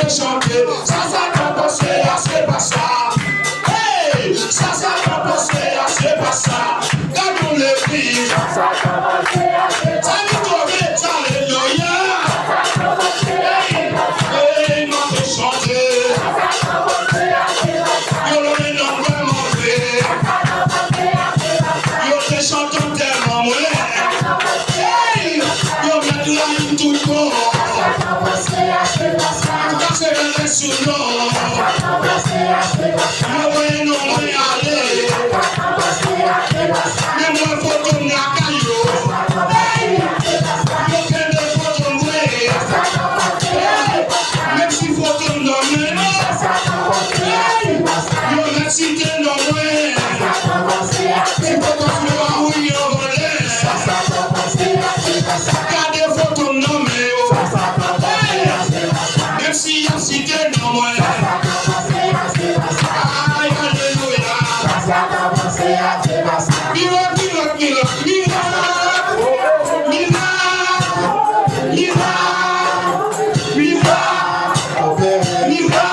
chanter. Ça va penser, c'est pas ça. Hey, ça va penser, c'est pas ça. Quand on le dit, ça va tomber, alléluia. Hey, non, de chanter. Yo, le nom vraiment fait. Yo, te chantons tellement moins. Hey, yo, mettre la ligne tout le monde. C'est le sous l'eau. Moi, non, moi, aller. Mais moi, faut qu'on la caillou. Yo, qu'elle ne faut qu'on mourir. Même s'il faut qu'on nommer. Yo, merci de nommer. C'est pour qu'on se voit où il y a volé. Gardez, faut qu'on nommer. Même si y'a cité non moi. Aïe, alléluia. Miracle, miracle, miracle, miracle. Miracle, miracle, miracle.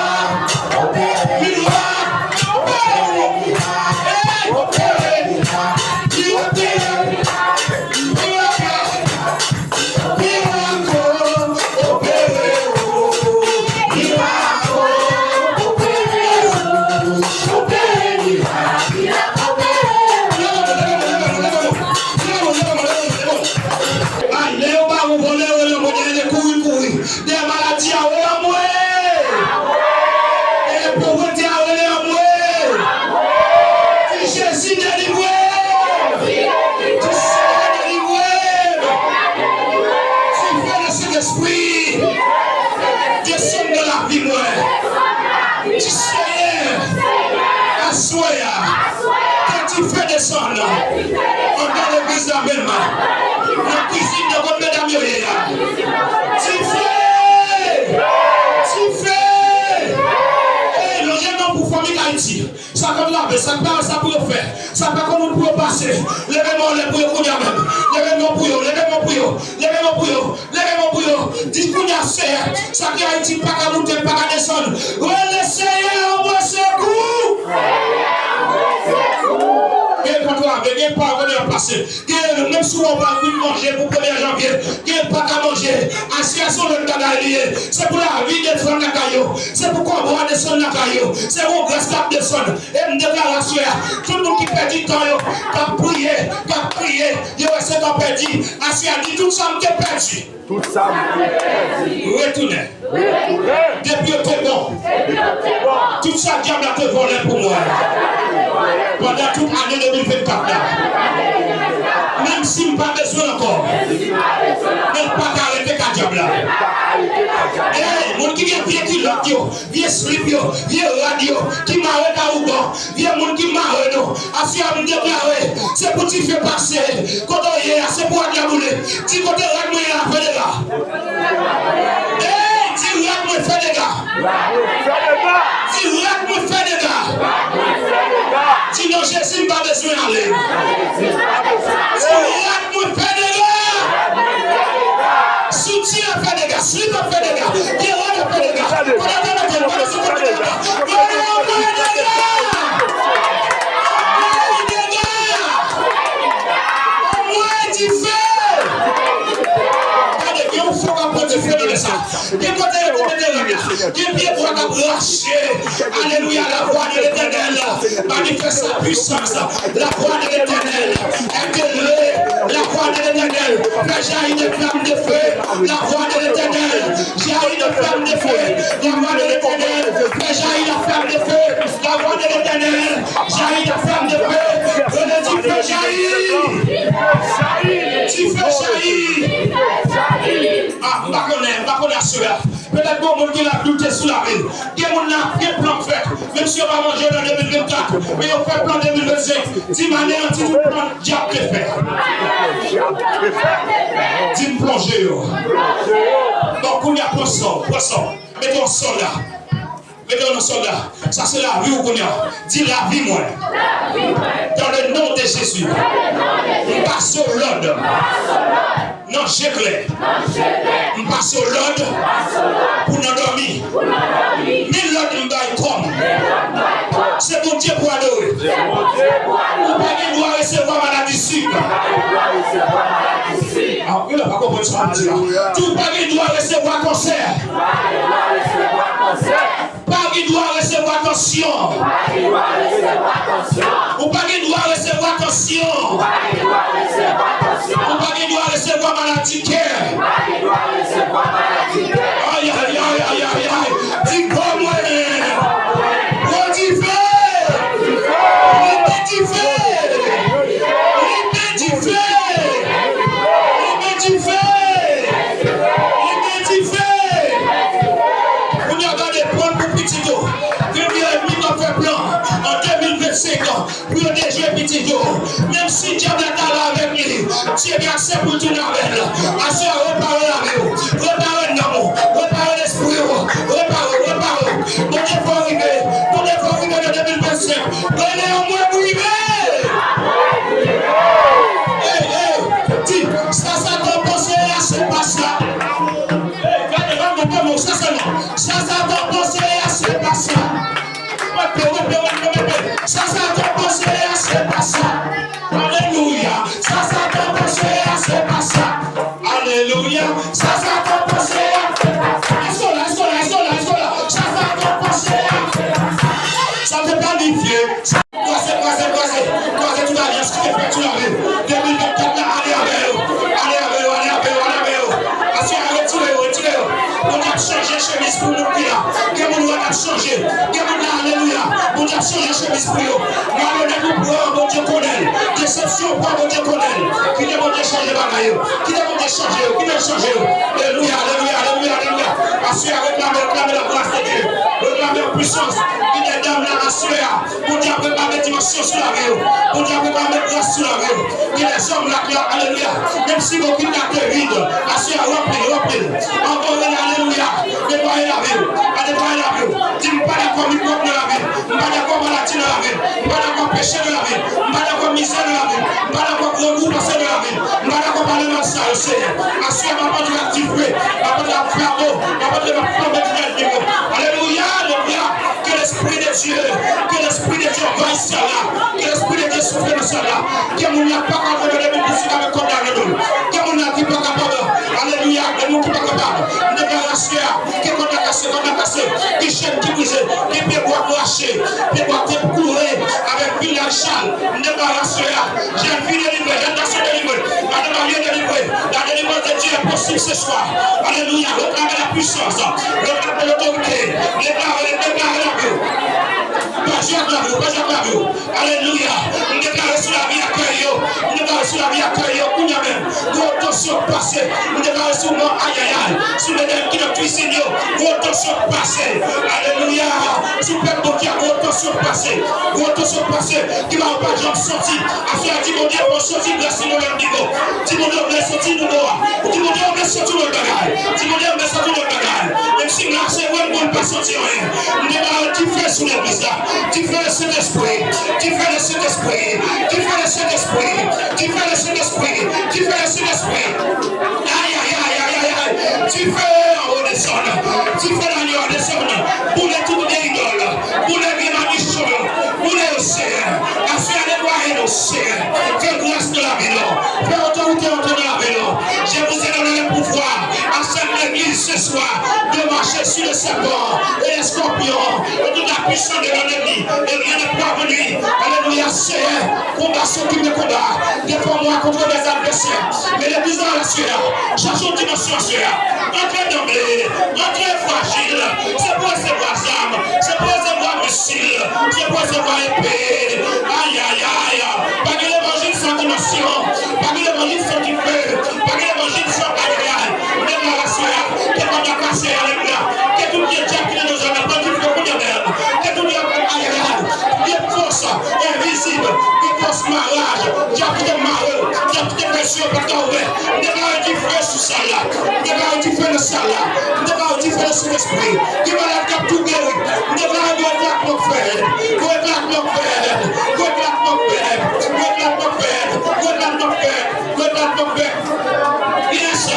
Quand tu fais descendre, on dans l'église de la même la cuisine de votre mesdames, tu fais, et le jeune homme pour famille Haïti, ça comme là, ça parle, ça pour faire, ça pas comme on peut passer, levez-moi les pour vous dire même, levez-moi pour vous, levez-moi pour vous, levez-moi pour vous, levez-moi pour vous, dites qu'on y a fait, ça qui Haïti pas qu'à monter, pas qu'à descendre, laissez-le, on va se coup. Quelqu'un pas venir passer. Même si on va manger pour 1er janvier, quelqu'un pas qu'à manger. Association de Tagalier, c'est pour la vie des femmes de Caillou. C'est pour qu'on voit des sons de Caillou. C'est pour grâce à des sons. Et me déclaration, tout le monde qui perd du temps, qui a prié, il reste qu'on perdit. Assis a dit tout ça me perdu. Tout ça me retournez. Depuis que t'es bon. Tout ça diable a te volé pour moi. Pendant toute l'année 2024 là. Même si je n'ai pas besoin encore. Même pas arrêter qu'à diable là. Eh, mon qui vient pied qui l'audio, vient slip yo, vient radio, qui m'arrête à Ouban, vient mon qui m'arrête non. Assis à me déclarer, c'est pour t'y faire passer. Quand on y est, c'est pour diabouler. Tu côté rad moi à faire des gars. Eh, tu rad moi faire des gars. Tu rad moi faire des gars. Sinon, Jésus n'a pas besoin d'aller. Tu rad moi faire des gars. Soutien à faire des gars, slip à faire des gars, bien à faire des gars. On a fait des gars. Alléluia, la voix de l'Éternel manifeste sa puissance. La voix de l'Éternel est la voix de l'Éternel fait jaillir des flammes de feu. La voix de l'Éternel jaillit de flammes de feu. La voix de l'Éternel fait jaillir la flamme de feu. La voix de l'Éternel jaillit la flamme de feu. Tu fais jaillir. Tu fais jaillir. Ah, pas qu'on a cela. Peut-être bon monde qui l'a douté sous la ville. Il y a un plan fait. Même si on va manger dans 2024, mais on fait plan 2025. Dis-moi, tu tout plan diable de fait. Dis-moi plonger. Donc, on y a poisson. Mettons un soldat. Mettons un soldat. Ça, c'est la vie où on y a. Dis la vie, moi. Dans le nom de Jésus. Passe au l'ordre. Non, j'ai clair. Je passe au l'ordre pour nous dormir. Mais l'ordre me baille comme. C'est mon Dieu pour adorer. Vous ne doit recevoir maladie sucre. Ah, il n'a pas compris ce qu'on dit. Tout pas qui doit recevoir cancer. Pas qui doit recevoir tension. Ou pas qui doit recevoir tension. Ou pas qui doit recevoir maladie cœur. Aïe, aïe, aïe, aïe, aïe, aïe. Dis comme moi. Pour déjouer petit dos, même si Dieu est là avec lui, Dieu est accès pour tout avec lui. Assez à réparer la vie, réparer l'amour, réparer l'esprit, réparer. Mon Dieu faut arriver, mon Dieu faut arriver en 2025. Prenez au moins pour arriver. Dis, ça doit penser à ce passage. Ça doit penser à ce passage. Ça doit penser à ce passage. Alléluia. Ça doit penser à ce passage. Alléluia. Ça doit penser à ce passage. Est-ce que là. Ça doit penser à ce passage. Ça ne fait pas l'idée. Croisez. Croisez tout à l'heure. Ce qui est fait, tu l'as vu. 2024, là, allez avec eux. Retirez-vous. On a changé chemise pour nous qui là. Quel monde a changé. Quel monde a alléluia. On a changé chemise pour nous. Malhonnête nous pour bon Dieu connaît. Déception pour bon Dieu connaît. Qui demande de changer bagaille. Qui demande de changer. Alléluia. Assurez, réclamez la grâce de Dieu. Réclamez la puissance. Qui est dans la assurée. Pour Dieu réclamer dimension sur la vie. Pour Dieu réclamer grâce sur la vie. Qui est sommes là, alléluia. Même si vos kidnappés vides. Assurez, remplis. Encore alléluia. Nettoyez la vie. Dis-moi pas d'accord, microbe de la vie. Pas d'accord, maladie de la vie. Pas d'accord, péché de la vie. Pas d'accord, misère de la vie. Pas d'accord, gros goût passé de la vie. Pas d'accord, parler mal ça, le Seigneur. Assurez, ma part de l'activer. Ma part de la flambeau. Ma part de la flambeau du niveau. Alléluia. Que l'esprit de Dieu envahisse ça là. Que l'esprit de Dieu souffle dans ça là. Que mon n'a pas capable de me pousser avec condamné nous. Que mon n'a pas capable. Alléluia. Que mon n'a pas capable. Ne pas rassurer. Que mon n'a cassé. Qui chaîne qui brise. Qui peut boire lâcher. Qui peut boire courir avec Bill Chal. Ne pas rassurer. J'ai envie de délivrer. J'ai intention de délivrer. Madame a bien délivré. La délivrance de Dieu est possible ce soir. Alléluia. Réclamez la puissance. Réclamez l'autorité. Déclarez la vie. Pas jamais la vie. Alléluia. On déclare sur la vie à Kayo. On déclare sur la vie à Kayo. On y a même. Gros tension passée. On déclare sur moi. Aïe. Sur les dents qui ne cuisinent. Gros tension passée. Alléluia. Sur le peuple qui a gros tension passée. Qui va pas de gens sortir. Afin de mon Dieu, on sortir de la sinon même niveau. Dis mon Dieu, on est sorti de moi. Dis mon Dieu, on est sorti de le bagage. Même si là, c'est vrai, on ne peut pas sortir rien. On déclare qui fait sous l'église là. Qui fait le Saint-Esprit. Aïe. Tu fais en haut des zones. Tu fais dans les zones. Pour les toutes les idoles. Pour les vimanistes. Pour les océans. Afin de voir les océans. Fais grâce de la vie. Fais autorité de la vie. Je vous ai donné le pouvoir. À cette église ce soir. De marcher sur le serpent. Et les scorpions. Et toute la puissance de l'ennemi. Et rien ne peut venir. Alléluia. C'est combat ceux qui me combattent. Défends-moi contre mes adversaires. Mais les bisons à la sueur. Cherchons une dimension sueur. Entrez d'emblée. Entrez fragile. C'est pour recevoir âme. C'est pour recevoir missile. C'est pour recevoir épée. Aïe. Pas que l'évangile sans dimension. Pas que l'évangile sans du feu. Pas que l'évangile sans agréable. Déclaration. Que ton a cassé à l'éclat. Que tout bien déjà qui nous a pas du feu pour de merde. Que tout bien agréable. Que force invisible. Que force mariage. Qui a tout de malheur. Qui a tout de pression pour t'ouvrir. Déclare du feu sous ça là. Déclare du feu de ça là. Déclare du feu de son esprit. Qui va la cap tout guéri. Déclare du éclat mon frère. Go éclat mon frère. Go éclat mon frère. Go éclat mon frère. Go éclat mon frère. Go éclat Yes,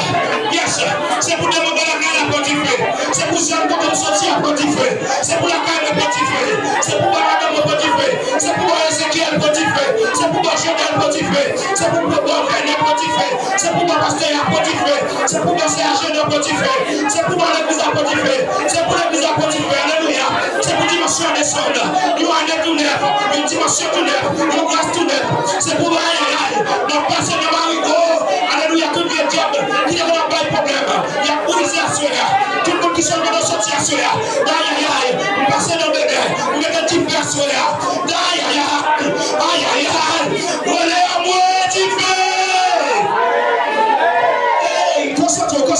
yes. C'est pour demander la caille à petit feu. C'est pour ça que nous sortir à petit feu. C'est pour la caille à petit feu. C'est pour madame au petit feu. C'est pour Ezekiel petit feu. C'est pour Joël petit feu. C'est pour René petit feu. C'est pour pasteur à petit feu. C'est pour Sergent à petit feu. C'est pour l'église à petit feu. C'est pour l'église à petit feu. Alléluia. C'est pour dimension descendre. Nous allons tout neuf. Une dimension tout neuf. Une grâce tout neuf. C'est pour aïe. Nous passons de Marigot. Alléluia. Tout le diable. Il n'y a pas de problème. Il y a brisé à cela. Tout le monde qui sont dans la sortie à cela. Aïe. Nous passons dans le bébé. Nous mettons un petit peu à cela. Aïe. Relève-moi, tu fais. Hey, concentre-toi.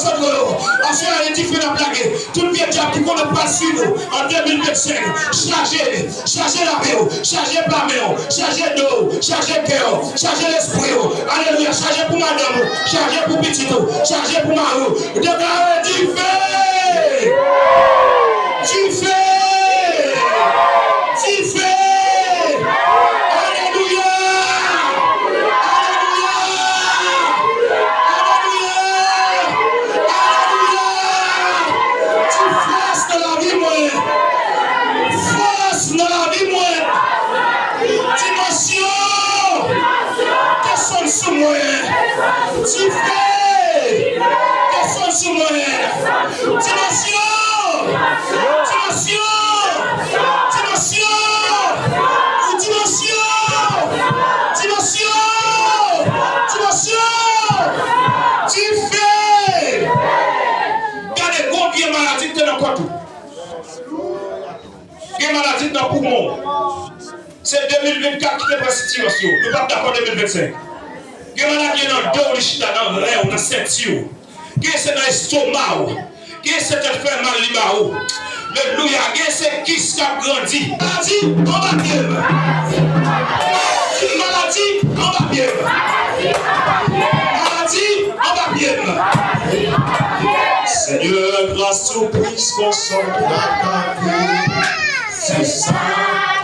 Ensuite, elle est différente de la guerre. Tout le diable qui connaît pas sur nous en 2025. Chargez la main, chargez la main, chargez d'eau, chargez cœur, chargez l'esprit. Alléluia, chargez pour madame, chargez pour petit, chargez pour marou. Déclarez, tu fais. C'est 2024 qui est passé situation. Nous ne sommes pas d'accord 2025. Il y a des gens qui sont dans le chita, dans le lait, dans le ceinture. Il y a des gens qui sont dans l'estomac. Il y a des gens qui sont dans le libaou. Alléluia. Il y a des gens qui sont grandi. Maladie, on va bien. Maladie, on va bien. Maladie, on va bien. Seigneur, grâce au Christ, console ta vie. C'est ça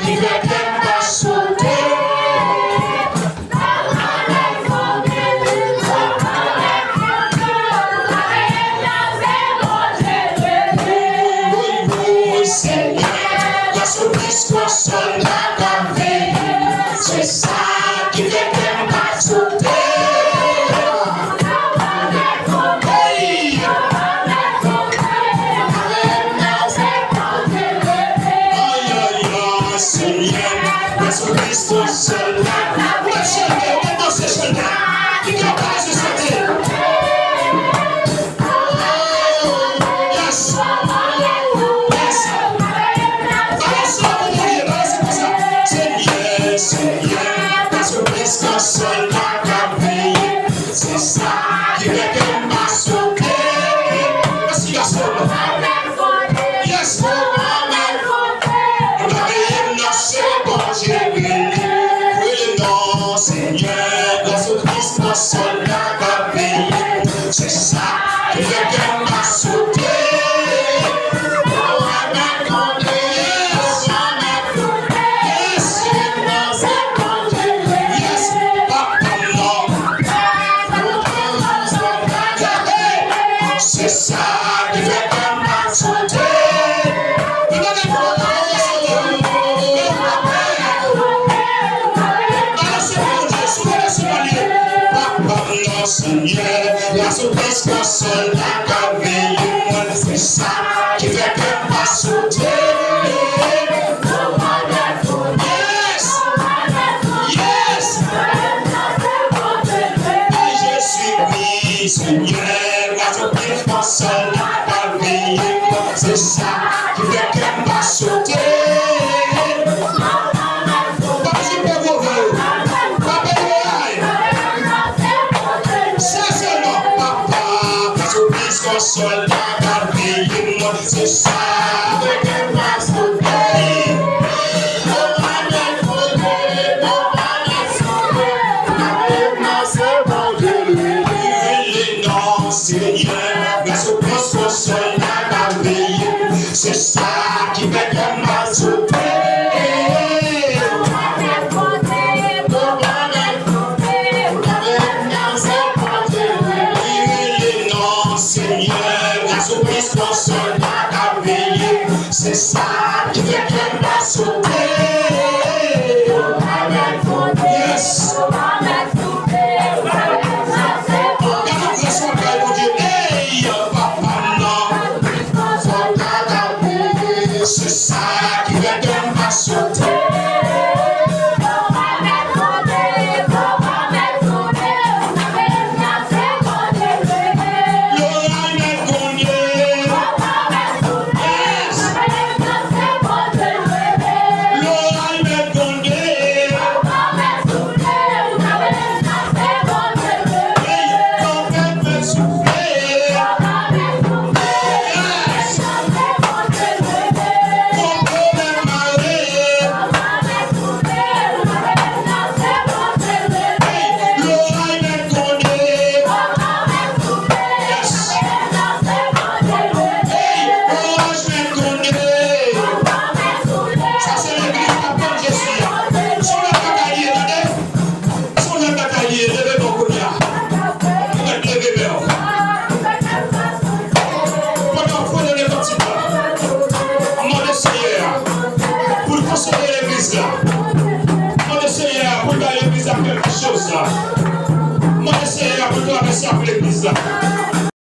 qui fait qu'elle va sauter. Console la vie, c'est ça qui fait qu'elle va sauter. Hey! Aïe, Seigneur, Jésus-Christ console la vie. Ouais, Seigneur, maintenant c'est Seigneur qui est capable de sauter. Yes. Console la vie, c'est ça qui fait qu'elle m'a sauté. Merci garçon. Yes. On avait lancé bon Jésus. Oui, non, Seigneur, grâce au Christ, console la vie. C'est ça qui fait qu'elle m'a sauté. C'est ça qui fait qu'elle m'a sauté. Seigneur, la souplesse console la vie. C'est ça qui fait qu'elle m'a sauté. Seigneur, la souplesse console la vie. C'est ça qui fait qu'elle m'a sauté. Console la vie, c'est ça avec un masque. C'est ça qui fait qu'elle m'a sauté. C'est ça qui fait qu'elle va sauter. Yes. C'est ça qui fait qu'elle va sauter. Moi, j'essaie pour toi, mais ça pour l'église là.